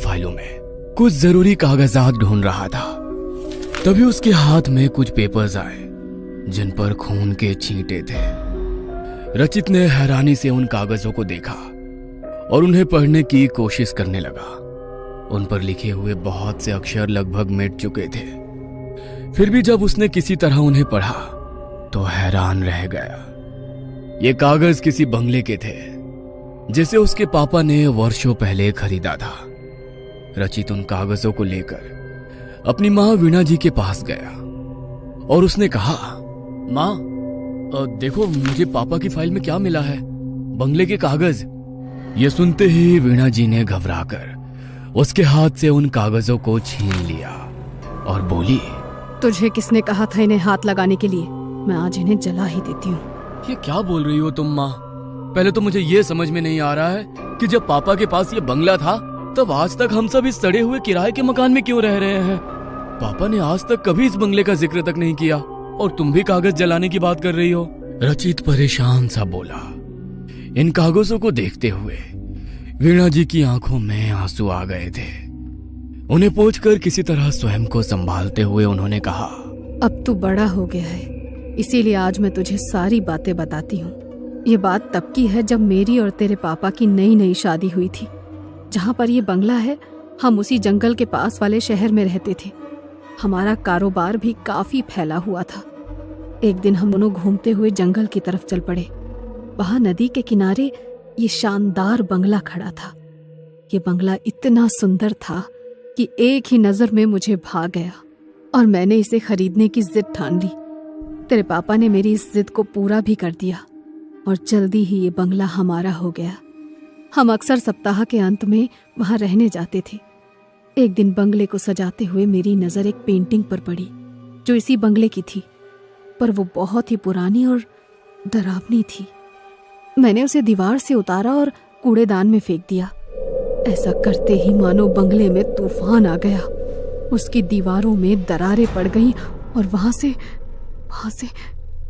फाइलों में कुछ जरूरी कागजात ढूंढ रहा था। तभी उसके हाथ में कुछ पेपर्स आए जिन पर खून के छींटे थे। रचित ने हैरानी से उन कागजों को देखा और उन्हें पढ़ने की कोशिश करने लगा। उन पर लिखे हुए बहुत से अक्षर लगभग मिट चुके थे। फिर भी जब उसने किसी तरह उन्हें पढ़ा तो हैरान रह गया। ये कागज किसी बंगले के थे जिसे उसके पापा ने वर्षों पहले खरीदा था। रचित उन कागजों को लेकर अपनी माँ वीणा जी के पास गया और उसने कहा, माँ देखो मुझे पापा की फाइल में क्या मिला है, बंगले के कागज। ये सुनते ही वीणा जी ने घबराकर उसके हाथ से उन कागजों को छीन लिया और बोली, तुझे किसने कहा था इन्हें हाथ लगाने के लिए? मैं आज इन्हें जला ही देती हूँ। ये क्या बोल रही हो तुम माँ? पहले तो मुझे ये समझ में नहीं आ रहा है कि जब पापा के पास ये बंगला था तब आज तक हम सब इस सड़े हुए किराए के मकान में क्यों रह रहे हैं? पापा ने आज तक कभी इस बंगले का जिक्र तक नहीं किया और तुम भी कागज जलाने की बात कर रही हो। रचित परेशान सा बोला। इन कागजों को देखते हुए वीणा जी की आंखों में आंसू आ गए थे। उन्हें पोंछकर किसी तरह स्वयं को संभालते हुए उन्होंने कहा, अब तू बड़ा हो गया है, इसीलिए आज मैं तुझे सारी बातें बताती हूँ। ये बात तब की है जब मेरी और तेरे पापा की नई नई शादी हुई थी। जहाँ पर ये बंगला है हम उसी जंगल के पास वाले शहर में रहते थे। हमारा कारोबार भी काफी फैला हुआ था। एक दिन हम दोनों घूमते हुए जंगल की तरफ चल पड़े। वहां नदी के किनारे ये शानदार बंगला खड़ा था। ये बंगला इतना सुंदर था कि एक ही नजर में मुझे भा गया और मैंने इसे खरीदने की जिद ठान ली। तेरे पापा ने मेरी इस जिद को पूरा भी कर दिया और जल्दी ही ये बंगला हमारा हो गया। हम अक्सर सप्ताह के अंत में वहां रहने जाते थे। एक दिन बंगले को सजाते हुए मेरी नजर एक पेंटिंग पर पड़ी जो इसी बंगले की थी, पर वो बहुत ही पुरानी और डरावनी थी। मैंने उसे दीवार से उतारा और कूड़ेदान में फेंक दिया। ऐसा करते ही मानो बंगले में तूफान आ गया। उसकी दीवारों में दरारें पड़ गईं और वहां से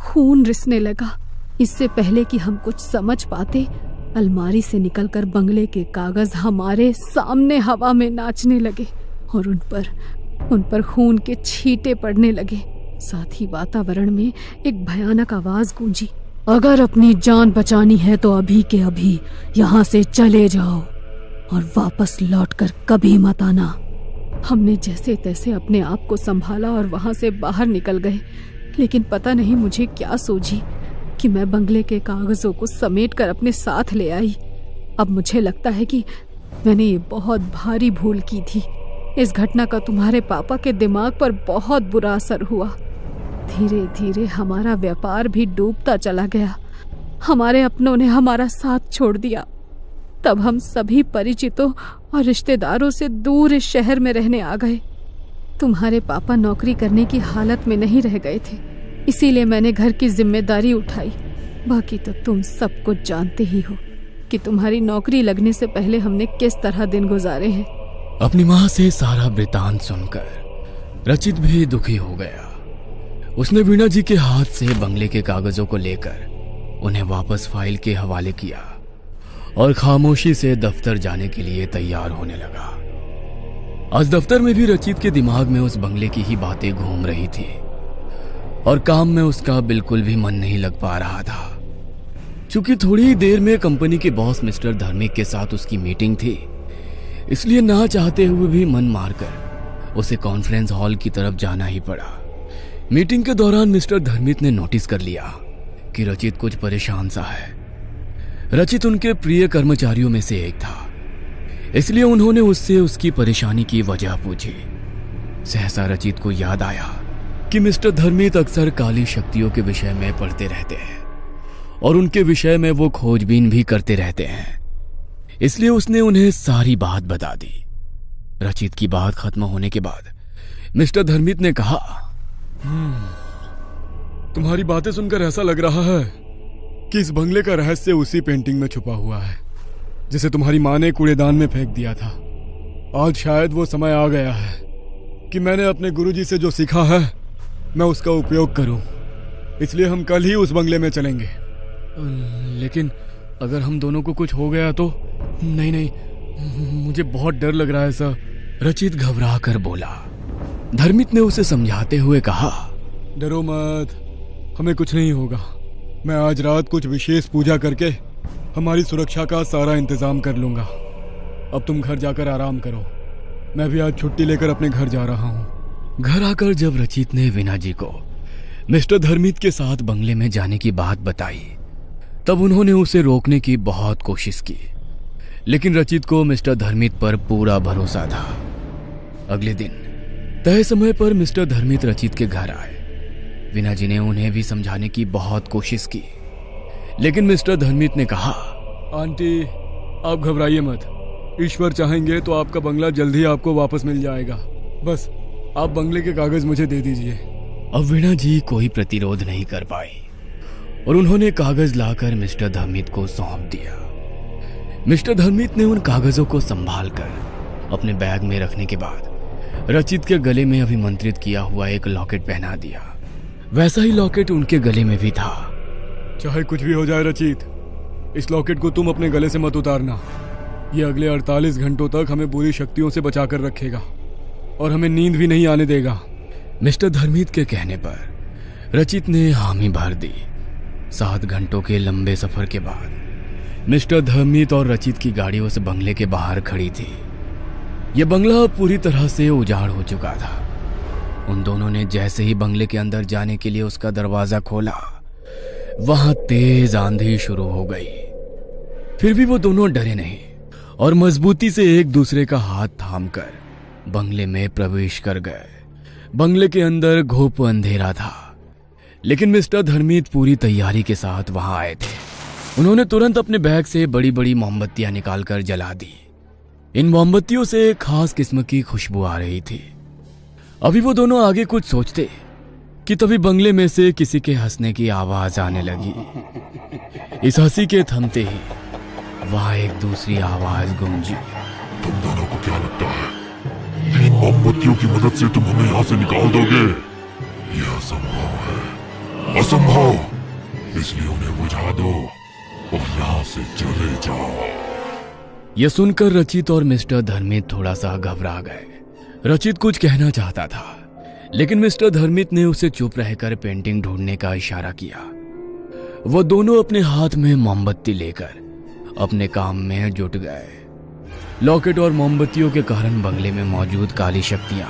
खून रिसने लगा। इससे पहले कि हम कुछ समझ पाते, अलमारी से निकलकर बंगले के कागज हमारे सामने हवा में नाचने लगे और उन पर खून के छींटे पड़ने लगे। साथ ही वातावरण में एक भयानक आवाज गूंजी, अगर अपनी जान बचानी है तो अभी के अभी यहाँ से चले जाओ और वापस लौटकर कभी मत आना। हमने जैसे तैसे अपने आप को संभाला और वहां से बाहर निकल गए, लेकिन पता नहीं मुझे क्या सूझी कि मैं बंगले के कागजों को समेटकर अपने साथ ले आई। अब मुझे लगता है कि मैंने ये बहुत भारी भूल की थी। इस घटना का तुम्हारे पापा के दिमाग पर बहुत बुरा असर हुआ। धीरे धीरे हमारा व्यापार भी डूबता चला गया। हमारे अपनों ने हमारा साथ छोड़ दिया। तब हम सभी परिचितों और रिश्तेदारों से दूर इस शहर में रहने आ गए। तुम्हारे पापा नौकरी करने की हालत में नहीं रह गए थे, इसीलिए मैंने घर की जिम्मेदारी उठाई। बाकी तो तुम सब कुछ जानते ही हो कि तुम्हारी नौकरी लगने से पहले हमने किस तरह दिन गुजारे हैं। अपनी माँ से सारा वृतांत सुनकर रचित भी दुखी हो गया। उसने वीणा जी के हाथ से बंगले के कागजों को लेकर उन्हें वापस फाइल के हवाले किया और खामोशी से दफ्तर जाने के लिए तैयार होने लगा। आज दफ्तर में भी रचित के दिमाग में उस बंगले की ही बातें घूम रही थी और काम में उसका बिल्कुल भी मन नहीं लग पा रहा था। क्योंकि थोड़ी ही देर में कंपनी के बॉस मिस्टर धर्मिक के साथ उसकी मीटिंग थी, इसलिए ना चाहते हुए भी मन मारकर उसे कॉन्फ्रेंस हॉल की तरफ जाना ही पड़ा। मीटिंग के दौरान मिस्टर धर्मिक ने नोटिस कर लिया कि रचित कुछ परेशान सा है। रचित उनके प्रिय कर्मचारियों में से एक था, इसलिए उन्होंने उससे उसकी परेशानी की वजह पूछी। सहसा रचित को याद आया कि मिस्टर धर्मिक अक्सर काली शक्तियों के विषय में पढ़ते रहते हैं और उनके विषय में वो खोजबीन भी करते रहते हैं, इसलिए उसने उन्हें सारी बात बता दी। रचित की बात खत्म होने के बाद मिस्टर धर्मिक ने कहा, तुम्हारी बातें सुनकर ऐसा लग रहा है कि इस बंगले का रहस्य उसी पेंटिंग में छुपा हुआ है जिसे तुम्हारी माँ ने कूड़ेदान में फेंक दिया था। आज शायद वो समय आ गया है कि मैंने अपने गुरुजी से जो सीखा है मैं उसका उपयोग करूं। इसलिए हम कल ही उस बंगले में चलेंगे। लेकिन अगर हम दोनों को कुछ हो गया तो? नहीं, मुझे बहुत डर लग रहा है सर। रचित घबरा कर बोला। धर्मित ने उसे समझाते हुए कहा, डरो मत, हमें कुछ नहीं होगा। मैं आज रात कुछ विशेष पूजा करके हमारी सुरक्षा का सारा इंतजाम कर लूंगा। अब तुम घर जाकर आराम करो। मैं भी आज छुट्टी लेकर अपने घर जा रहा हूँ। घर आकर जब रचित ने वीना जी को मिस्टर धर्मित के साथ बंगले में जाने की बात बताई, तब उन्होंने उसे रोकने की बहुत कोशिश की, लेकिन रचित को मिस्टर धर्मित पर पूरा भरोसा था। अगले दिन तय समय पर मिस्टर धर्मित रचित के घर आए। वीना जी ने उन्हें भी समझाने की बहुत कोशिश की, लेकिन मिस्टर धर्मित ने कहा, आंटी आप घबराइए मत। ईश्वर चाहेंगे तो आपका बंगला जल्द ही आपको वापस मिल जाएगा। बस आप बंगले के कागज मुझे दे दीजिए। अब वीना जी कोई प्रतिरोध नहीं कर पाई और उन्होंने कागज लाकर मिस्टर धर्मित को सौंप दिया। मिस्टर धर्मित ने उन कागजों को संभाल कर अपने बैग में रखने के बाद रचित के गले में अभिमंत्रित किया हुआ एक लॉकेट पहना दिया। वैसा ही लॉकेट उनके गले में भी था। चाहे कुछ भी हो जाए रचित, इस लॉकेट को तुम अपने गले से मत उतारना। ये अगले 48 घंटों तक हमें बुरी शक्तियों से बचाकर रखेगा और हमें नींद भी नहीं आने देगा। मिस्टर धर्मित के कहने पर रचित ने हामी भर दी। 7 घंटों के लंबे सफर के बाद मिस्टर धर्मित और रचित की गाड़ी उस बंगले के बाहर खड़ी थी। यह बंगला पूरी तरह से उजाड़ हो चुका था। उन दोनों ने जैसे ही बंगले के अंदर जाने के लिए उसका दरवाजा खोला, वहां तेज आंधी शुरू हो गई। फिर भी वो दोनों डरे नहीं और मजबूती से एक दूसरे का हाथ थामकर बंगले में प्रवेश कर गए। बंगले के अंदर घोप अंधेरा था, लेकिन मिस्टर धर्मित पूरी तैयारी के साथ वहां आए थे। उन्होंने तुरंत अपने बैग से बड़ी बड़ी मोमबत्तियां निकालकर जला दी। इन मोमबत्तियों से एक खास किस्म की खुशबू आ रही थी। अभी वो दोनों आगे कुछ सोचते कि तभी बंगले में से किसी के हंसने की आवाज आने लगी। इस हंसी के थमते ही वहां एक दूसरी आवाज गूंजी। तुम दोनों को क्या लगता है, इन मोमबत्तियों की मदद से तुम हमें यहाँ से निकाल दोगे? यह असंभव है, असंभव। इसलिए उन्हें बुझा दो और यहाँ से चले जाओ। यह सुनकर रचित और मिस्टर धर्मित थोड़ा सा घबरा गए। रचित कुछ कहना चाहता था, लेकिन मिस्टर धर्मित ने उसे चुप रहकर पेंटिंग ढूंढने का इशारा किया। वो दोनों अपने हाथ में मोमबत्ती लेकर अपने काम में जुट गए। लॉकेट और मोमबत्तियों के कारण बंगले में मौजूद काली शक्तियां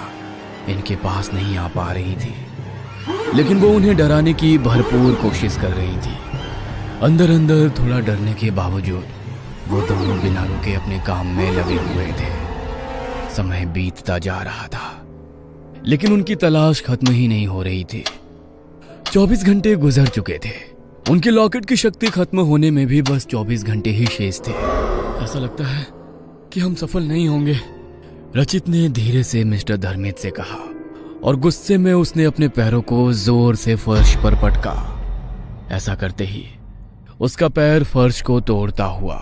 इनके पास नहीं आ पा रही थी, लेकिन वो उन्हें डराने की भरपूर कोशिश कर रही थी। अंदर अंदर थोड़ा डरने के बावजूद वो दोनों बिना रुके अपने काम में लगे हुए थे। समय बीतता जा रहा था, लेकिन उनकी तलाश खत्म ही नहीं हो रही थी। 24 घंटे गुजर चुके थे। उनके लॉकेट की शक्ति खत्म होने में भी बस 24 घंटे ही शेष थे। ऐसा लगता है कि हम सफल नहीं होंगे, रचित ने धीरे से मिस्टर धर्मित से कहा और गुस्से में उसने अपने पैरों को जोर से फर्श पर पटका। ऐसा करते ही उसका पैर फर्श को तोड़ता हुआ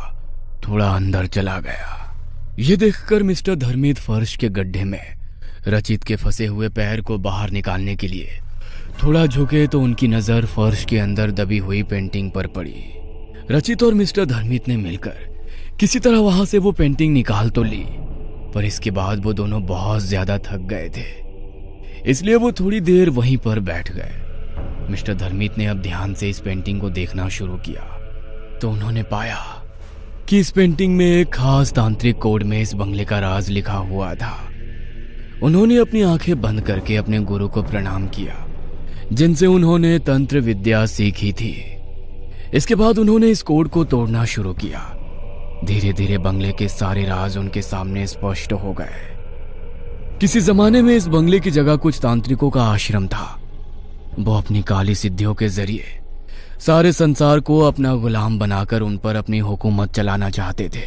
थोड़ा अंदर चला गया। यह देखकर मिस्टर धर्मित फर्श के गड्ढे में रचित के फंसे हुए पैर को बाहर निकालने के लिए थोड़ा झुके तो उनकी नजर फर्श के अंदर दबी हुई पेंटिंग पर पड़ी। रचित और मिस्टर धर्मित ने मिलकर किसी तरह वहां से वो पेंटिंग निकाल तो ली, पर इसके बाद वो दोनों बहुत ज्यादा थक गए थे, इसलिए वो थोड़ी देर वहीं पर बैठ गए। मिस्टर धर्मित ने अब ध्यान से इस पेंटिंग को देखना शुरू किया तो उन्होंने पाया कि इस पेंटिंग में एक खास तांत्रिक कोड में इस बंगले का राज लिखा हुआ था। उन्होंने अपनी आंखें बंद करके अपने गुरु को प्रणाम किया, जिनसे उन्होंने तंत्र विद्या सीखी थी। इसके बाद उन्होंने इस कोड को तोड़ना शुरू किया। धीरे धीरे बंगले के सारे राज उनके सामने स्पष्ट हो गए। किसी जमाने में इस बंगले की जगह कुछ तांत्रिकों का आश्रम था। वो अपनी काली सिद्धियों के जरिए सारे संसार को अपना गुलाम बनाकर उन पर अपनी हुकूमत चलाना चाहते थे।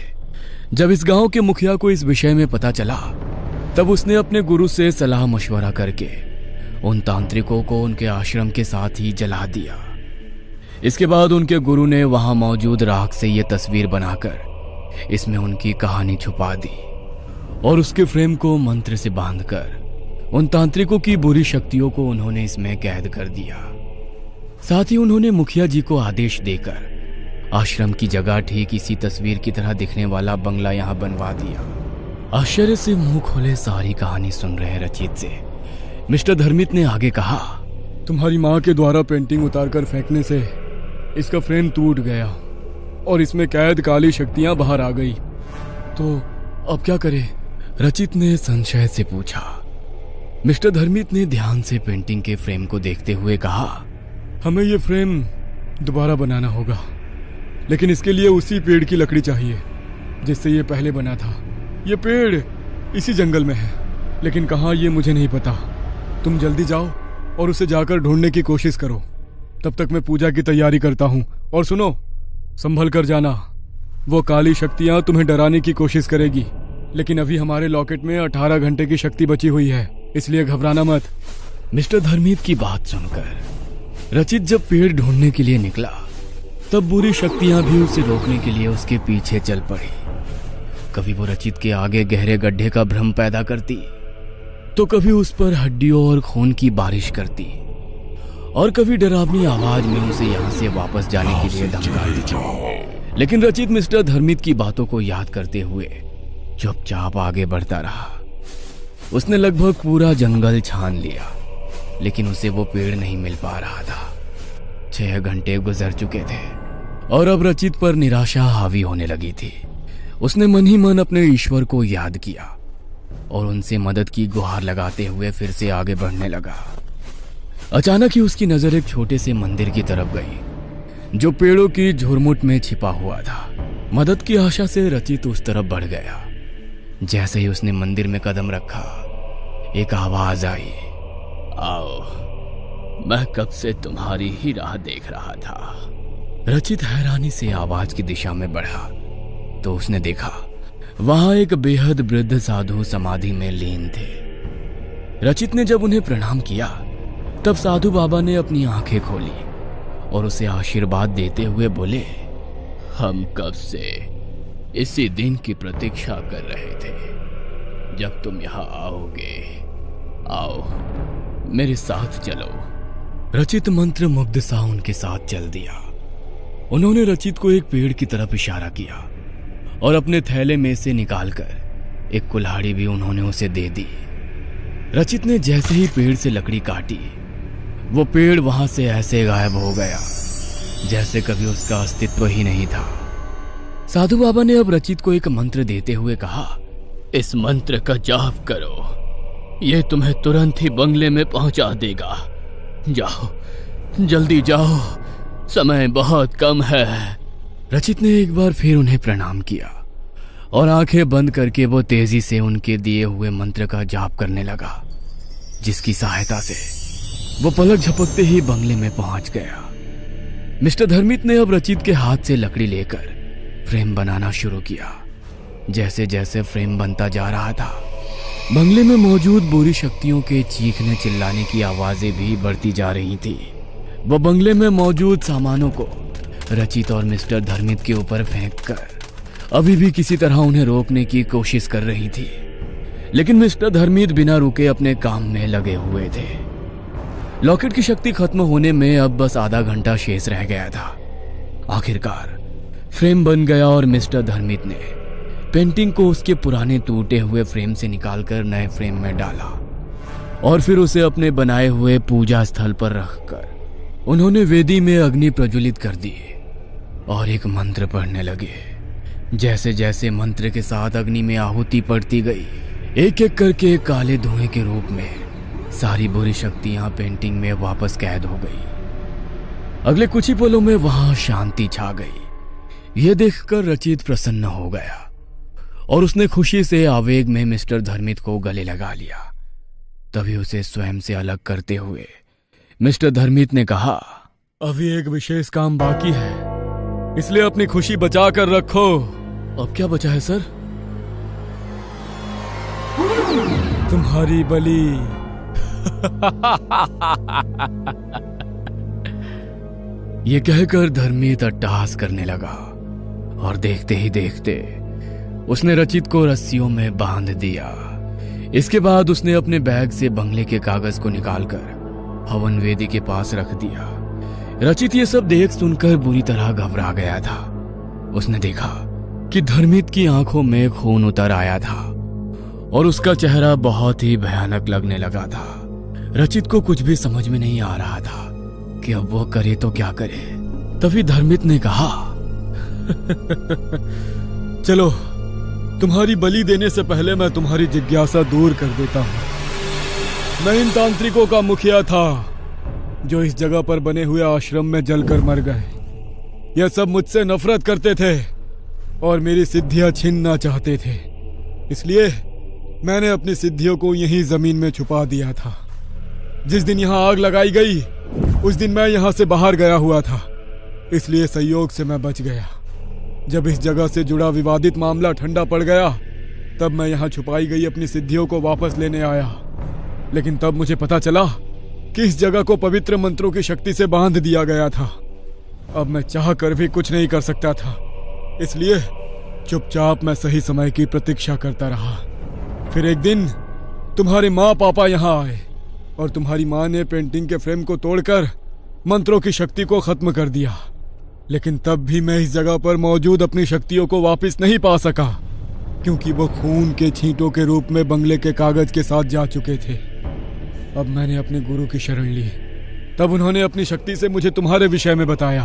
जब इस गांव के मुखिया को इस विषय में पता चला, तब उसने अपने गुरु से सलाह मशवरा करके उन तांत्रिकों को उनके आश्रम के साथ ही जला दिया। इसके बाद उनके गुरु ने वहां मौजूद राख से यह तस्वीर बनाकर इसमें उनकी कहानी छुपा दी और उसके फ्रेम को मंत्र से बांधकर उन तांत्रिकों की बुरी शक्तियों को उन्होंने इसमें कैद कर दिया। साथ ही उन्होंने मुखिया जी को आदेश देकर आश्रम की जगह ठीक इसी तस्वीर की तरह दिखने वाला बंगला यहाँ बनवा दिया। आश्चर्य से मुंह खोले सारी कहानी सुन रहे रचित से मिस्टर धर्मित ने आगे कहा, तुम्हारी माँ के द्वारा पेंटिंग उतारकर फेंकने से इसका फ्रेम टूट गया और इसमें कैद काली शक्तियां बाहर आ गई, तो अब क्या करें? रचित ने संशय से पूछा। मिस्टर धर्मित ने ध्यान से पेंटिंग के फ्रेम को देखते हुए कहा, हमें ये फ्रेम दोबारा बनाना होगा, लेकिन इसके लिए उसी पेड़ की लकड़ी चाहिए जिससे ये पहले बना था। ये पेड़ इसी जंगल में है, लेकिन कहाँ ये मुझे नहीं पता। तुम जल्दी जाओ और उसे जाकर ढूंढने की कोशिश करो, तब तक मैं पूजा की तैयारी करता हूँ। और सुनो, संभल कर जाना, वो काली शक्तियाँ तुम्हें डराने की कोशिश करेगी, लेकिन अभी हमारे लॉकेट में 18 घंटे की शक्ति बची हुई है, इसलिए घबराना मत। मिस्टर धर्मित की बात सुनकर रचित जब पेड़ ढूंढने के लिए निकला, तब बुरी शक्तियां भी उसे रोकने के लिए उसके पीछे चल पड़ी। कभी वो रचित के आगे गहरे गड्ढे का भ्रम पैदा करती, तो कभी उस पर हड्डियों और खून की बारिश करती, और कभी डरावनी आवाज में उसे यहाँ से वापस जाने के लिए धमकाती। लेकिन रचित मिस्टर धर्मित की बातों को याद करते हुए चुपचाप आगे बढ़ता रहा। उसने लगभग पूरा जंगल छान लिया, लेकिन उसे वो पेड़ नहीं मिल पा रहा था। 6 घंटे गुजर चुके थे और अब रचित पर निराशा हावी होने लगी थी। उसने मन ही मन अपने ईश्वर को याद किया और उनसे मदद की गुहार लगाते हुए फिर से आगे बढ़ने लगा। अचानक ही उसकी नजर एक छोटे से मंदिर की तरफ गई, जो पेड़ों की झुरमुट में छिपा हुआ था। मदद की आशा से रचित उस तरफ बढ़ गया। जैसे ही उसने मंदिर में कदम रखा, एक आवाज आई, आओ, मैं कब से तुम्हारी ही राह देख रहा था। रचित हैरानी से आवाज की दिशा में बढ़ा तो उसने देखा वहां एक बेहद वृद्ध साधु समाधि में लीन थे। रचित ने जब उन्हें प्रणाम किया, तब साधु बाबा ने अपनी आंखें खोली और उसे आशीर्वाद देते हुए बोले, हम कब से इसी दिन की प्रतीक्षा कर रहे थे जब तुम यहाँ आओगे। आओ, मेरे साथ चलो। रचित मंत्र मुग्ध सा उनके साथ चल दिया। उन्होंने रचित को एक पेड़ की तरफ इशारा किया और अपने थैले में से निकालकर एक कुल्हाड़ी भी उन्होंने उसे दे दी। रचित ने जैसे ही पेड़ से लकड़ी काटी, वो पेड़ वहां से ऐसे गायब हो गया जैसे कभी उसका अस्तित्व ही नहीं था। साधु बाबा ने अब रचित को एक मंत्र देते हुए कहा, इस मंत्र का जाप करो, यह तुम्हें तुरंत ही बंगले में पहुंचा देगा। जाओ, जल्दी जाओ, समय बहुत कम है। रचित ने एक बार फिर उन्हें प्रणाम किया और आंखें बंद करके वो तेजी से उनके दिए हुए मंत्र का जाप करने लगा, जिसकी सहायता से वो पलक झपकते ही बंगले में पहुंच गया। मिस्टर धर्मित ने अब रचित के हाथ से लकड़ी लेकर फ्रेम बनाना शुरू किया। जैसे जैसे फ्रेम बनता जा रहा था, बंगले में मौजूद बुरी शक्तियों के चीखने चिल्लाने की आवाजें भी बढ़ती जा रही थी। वो बंगले में मौजूद सामानों को रचित और मिस्टर धर्मित के ऊपर फेंककर अभी भी किसी तरह उन्हें रोकने की कोशिश कर रही थी, लेकिन मिस्टर धर्मित बिना रुके अपने काम में लगे हुए थे। लॉकेट की शक्ति खत्म होने में अब बस आधा घंटा शेष रह गया था। आखिरकार फ्रेम बन गया और मिस्टर धर्मित ने पेंटिंग को उसके पुराने टूटे हुए फ्रेम से निकालकर नए फ्रेम में डाला और फिर उसे अपने बनाए हुए पूजा स्थल पर रखकर उन्होंने वेदी में अग्नि प्रज्वलित कर दी और एक मंत्र पढ़ने लगे। जैसे जैसे मंत्र के साथ अग्नि में आहुति पड़ती गई, एक एक करके काले धुएं के रूप में सारी बुरी शक्तियां पेंटिंग में वापस कैद हो गई। अगले कुछ ही पलों में वहां शांति छा गई। यह देखकर रचित प्रसन्न हो गया और उसने खुशी से आवेग में मिस्टर धर्मित को गले लगा लिया। तभी उसे स्वयं से अलग करते हुए मिस्टर धर्मित ने कहा, अभी एक विशेष काम बाकी है, इसलिए अपनी खुशी बचा कर रखो। अब क्या बचा है सर? तुम्हारी बलि। ये कहकर धर्मित अट्टहास करने लगा और देखते ही देखते उसने रचित को रस्सियों में बांध दिया। इसके बाद उसने अपने बैग से बंगले के कागज को निकालकर हवन वेदी के पास रख दिया। रचित ये सब देख सुनकर बुरी तरह घबरा गया था। उसने देखा कि धर्मित की आंखों में खून उतर आया था और उसका चेहरा बहुत ही भयानक लगने लगा था। रचित को कुछ भी समझ में नहीं आ रहा था कि अब वो करे तो क्या करे। तभी धर्मित ने कहा, चलो, तुम्हारी बलि देने से पहले मैं तुम्हारी जिज्ञासा दूर कर देता हूं। मैं इन तांत्रिकों का मुखिया था जो इस जगह पर बने हुए आश्रम में जलकर मर गए। यह सब मुझसे नफरत करते थे और मेरी सिद्धियां छीनना चाहते थे। इसलिए मैंने अपनी सिद्धियों को यहीं जमीन में छुपा दिया था। जिस दिन यहां आग लगाई गई उस दिन मैं यहां से बाहर गया हुआ था, इसलिए संयोग से मैं बच गया। जब इस जगह से जुड़ा विवादित मामला ठंडा पड़ गया तब मैं यहां छुपाई गई अपनी सिद्धियों को वापस लेने आया। लेकिन तब मुझे पता चला कि इस जगह को पवित्र मंत्रों की शक्ति से बांध दिया गया था। अब मैं चाह कर भी कुछ नहीं कर सकता था, इसलिए चुपचाप मैं सही समय की प्रतीक्षा करता रहा। फिर एक दिन तुम्हारे माँ पापा यहाँ आए और तुम्हारी माँ ने पेंटिंग के फ्रेम को तोड़कर मंत्रों की शक्ति को खत्म कर दिया। लेकिन तब भी मैं इस जगह पर मौजूद अपनी शक्तियों को वापस नहीं पा सका, क्योंकि वो खून के छींटों के रूप में बंगले के कागज के साथ जा चुके थे। अब मैंने अपने गुरु की शरण ली। तब उन्होंने अपनी शक्ति से मुझे तुम्हारे विषय में बताया।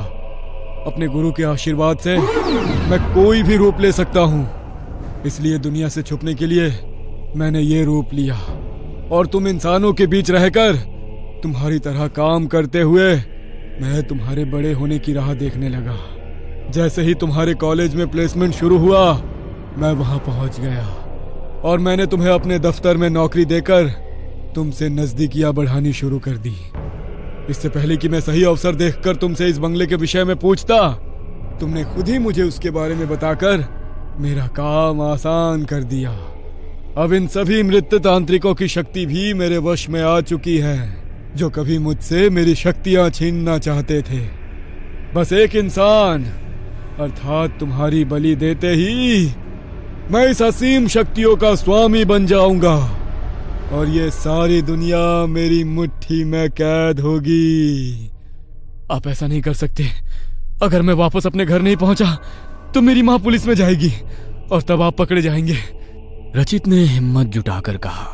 अपने गुरु के आशीर्वाद से मैं कोई भी रूप ले सकता हूँ, इसलिए दुनिया से छुपने के लिए मैंने ये रूप लिया और तुम इंसानों के बीच रहकर तुम्हारी तरह काम करते हुए मैं तुम्हारे बड़े होने की राह देखने लगा। जैसे ही तुम्हारे कॉलेज में प्लेसमेंट शुरू हुआ मैं वहां पहुंच गया और मैंने तुम्हें अपने दफ्तर में नौकरी देकर तुमसे नजदीकियां बढ़ानी शुरू कर दी। इससे पहले कि मैं सही अवसर देखकर तुमसे इस बंगले के विषय में पूछता, तुमने खुद ही मुझे उसके बारे में बताकर मेरा काम आसान कर दिया। अब इन सभी मृत तांत्रिकों की शक्ति भी मेरे वश में आ चुकी है, जो कभी मुझसे मेरी शक्तियां छीनना चाहते थे। बस एक इंसान अर्थात तुम्हारी बलि देते ही मैं इस असीम शक्तियों का स्वामी बन जाऊंगा और ये सारी दुनिया मेरी मुट्ठी में कैद होगी। आप ऐसा नहीं कर सकते। अगर मैं वापस अपने घर नहीं पहुंचा तो मेरी माँ पुलिस में जाएगी और तब आप पकड़े जाएंगे। रचित ने हिम्मत जुटाकर कहा।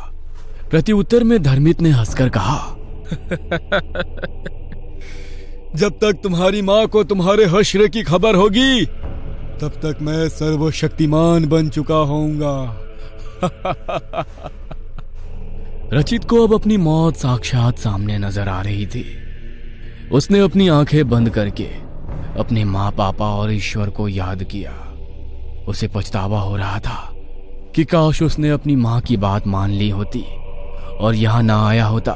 प्रत्युत्तर में धर्मित ने हंसकर कहा, जब तक तुम्हारी माँ को तुम्हारे हश्र की खबर होगी तब तक मैं सर्वशक्तिमान बन चुका होऊंगा। रचित को अब अपनी मौत साक्षात सामने नजर आ रही थी। उसने अपनी आंखें बंद करके अपने माँ पापा और ईश्वर को याद किया। उसे पछतावा हो रहा था कि काश उसने अपनी माँ की बात मान ली होती और यहां ना आया होता,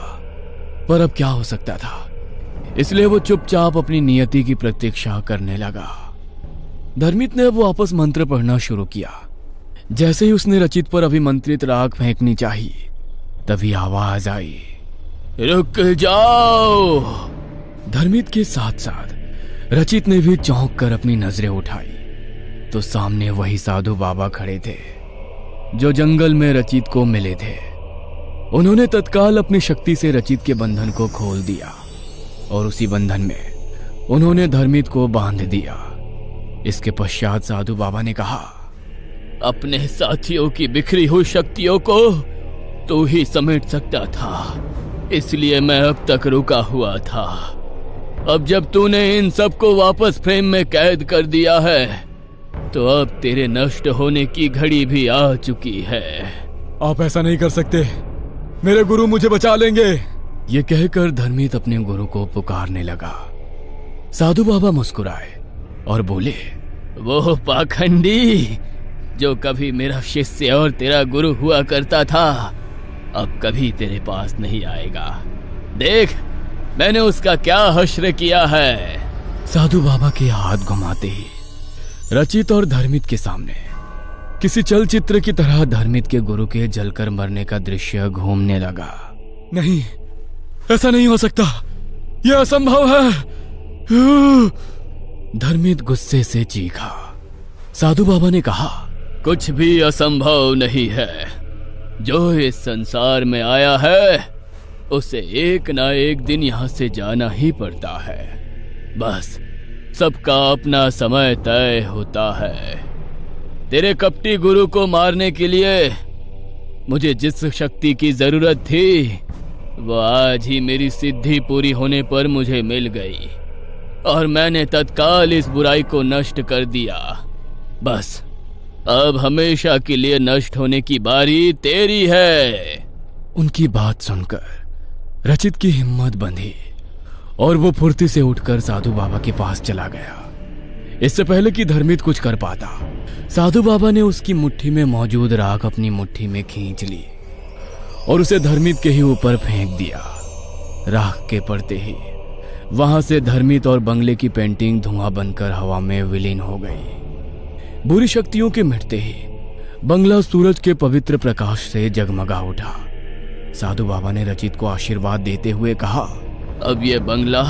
पर अब क्या हो सकता था। इसलिए वो चुपचाप अपनी नियति की प्रतीक्षा करने लगा। धर्मित ने अब वापस मंत्र पढ़ना शुरू किया। जैसे ही उसने रचित पर अभिमंत्रित राग फेंकनी चाहिए तभी आवाज आई, रुक जाओ। धर्मित के साथ साथ रचित ने भी चौंक कर अपनी नजरें उठाई तो सामने वही साधु बाबा खड़े थे जो जंगल में रचित को मिले थे। उन्होंने तत्काल अपनी शक्ति से रचित के बंधन को खोल दिया और उसी बंधन में उन्होंने धर्मित को बांध दिया। इसके पश्चात साधु बाबा ने कहा, अपने साथियों की बिखरी हुई शक्तियों को तू ही समेट सकता था, इसलिए मैं अब तक रुका हुआ था। अब जब तूने इन सबको वापस फ्रेम में कैद कर दिया है तो अब तेरे नष्ट होने की घड़ी भी आ चुकी है। आप ऐसा नहीं कर सकते, मेरे गुरु मुझे बचा लेंगे। ये कहकर धर्मित अपने गुरु को पुकारने लगा। साधु बाबा मुस्कुराए और बोले, वो पाखंडी जो कभी मेरा शिष्य और तेरा गुरु हुआ करता था अब कभी तेरे पास नहीं आएगा। देख मैंने उसका क्या हश्र किया है। साधु बाबा के हाथ घुमाते ही रचित और धर्मित के सामने किसी चलचित्र की तरह धर्मित के गुरु के जलकर मरने का दृश्य घूमने लगा। नहीं, ऐसा नहीं हो सकता, यह असंभव है। धर्मित गुस्से से चीखा। साधु बाबा ने कहा, कुछ भी असंभव नहीं है। जो इस संसार में आया है उसे एक ना एक दिन यहां से जाना ही पड़ता है। बस सबका अपना समय तय होता है। तेरे कपटी गुरु को मारने के लिए मुझे जिस शक्ति की जरूरत थी वो आज ही मेरी सिद्धि पूरी होने पर मुझे मिल गई और मैंने तत्काल इस बुराई को नष्ट कर दिया। बस अब हमेशा के लिए नष्ट होने की बारी तेरी है। उनकी बात सुनकर रचित की हिम्मत बंधी और वो फुर्ती से उठकर साधु बाबा के पास चला गया। इससे पहले कि धर्मित कुछ कर पाता, साधु बाबा ने उसकी मुट्ठी में मौजूद राख अपनी मुट्ठी में खींच ली और उसे धर्मित के ही ऊपर फेंक दिया। राख के पड़ते ही वहां से धर्मित और बंगले की पेंटिंग धुआं बनकर हवा में विलीन हो गई। बुरी शक्तियों के मिटते ही बंगला सूरज के पवित्र प्रकाश से जगमगा उठा। साधु बाबा ने रचित को आशीर्वाद देते हुए कहा, अब यह बंगला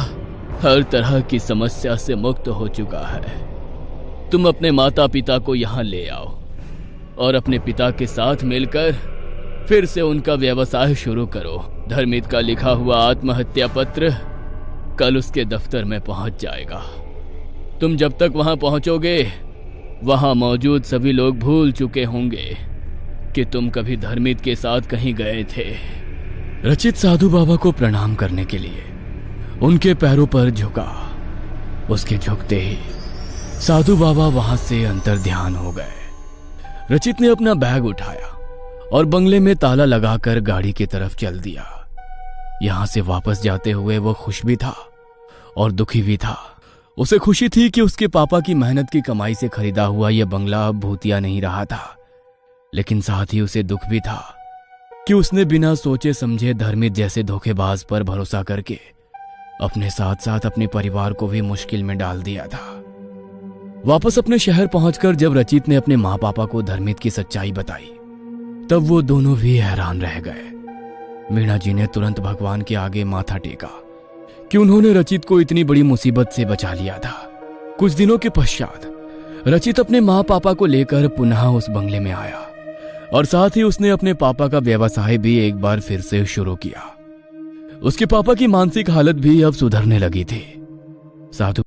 हर तरह की समस्या से मुक्त हो चुका है। तुम अपने माता पिता को यहाँ ले आओ और अपने पिता के साथ मिलकर फिर से उनका व्यवसाय शुरू करो। धर्मित का लिखा हुआ आत्महत्या पत्र कल उसके दफ्तर में पहुंच जाएगा। तुम जब तक वहां पहुंचोगे वहां मौजूद सभी लोग भूल चुके होंगे कि तुम कभी धर्मित के साथ कहीं गए थे। रचित साधु बाबा को प्रणाम करने के लिए उनके पैरों पर झुका। उसके झुकते ही साधु बाबा वहां से अंतर्ध्यान हो गए। रचित ने अपना बैग उठाया और बंगले में ताला लगाकर गाड़ी की तरफ चल दिया। यहां से वापस जाते हुए वो खुश भी था और दुखी भी था। उसे खुशी थी कि उसके पापा की मेहनत की कमाई से खरीदा हुआ यह बंगला अब भूतिया नहीं रहा था, लेकिन साथ ही उसे दुख भी था कि उसने बिना सोचे समझे धर्मित जैसे धोखेबाज पर भरोसा करके अपने साथ साथ अपने परिवार को भी मुश्किल में डाल दिया था। वापस अपने शहर पहुंचकर जब रचित ने अपने माँ पापा को धर्मित की सच्चाई बताई तब वो दोनों भी हैरान रह गए। मीणा जी ने तुरंत भगवान के आगे माथा टेका कि उन्होंने रचित को इतनी बड़ी मुसीबत से बचा लिया था। कुछ दिनों के पश्चात रचित अपने माँ पापा को लेकर पुनः उस बंगले में आया और साथ ही उसने अपने पापा का व्यवसाय भी एक बार फिर से शुरू किया। उसके पापा की मानसिक हालत भी अब सुधरने लगी थी। साधु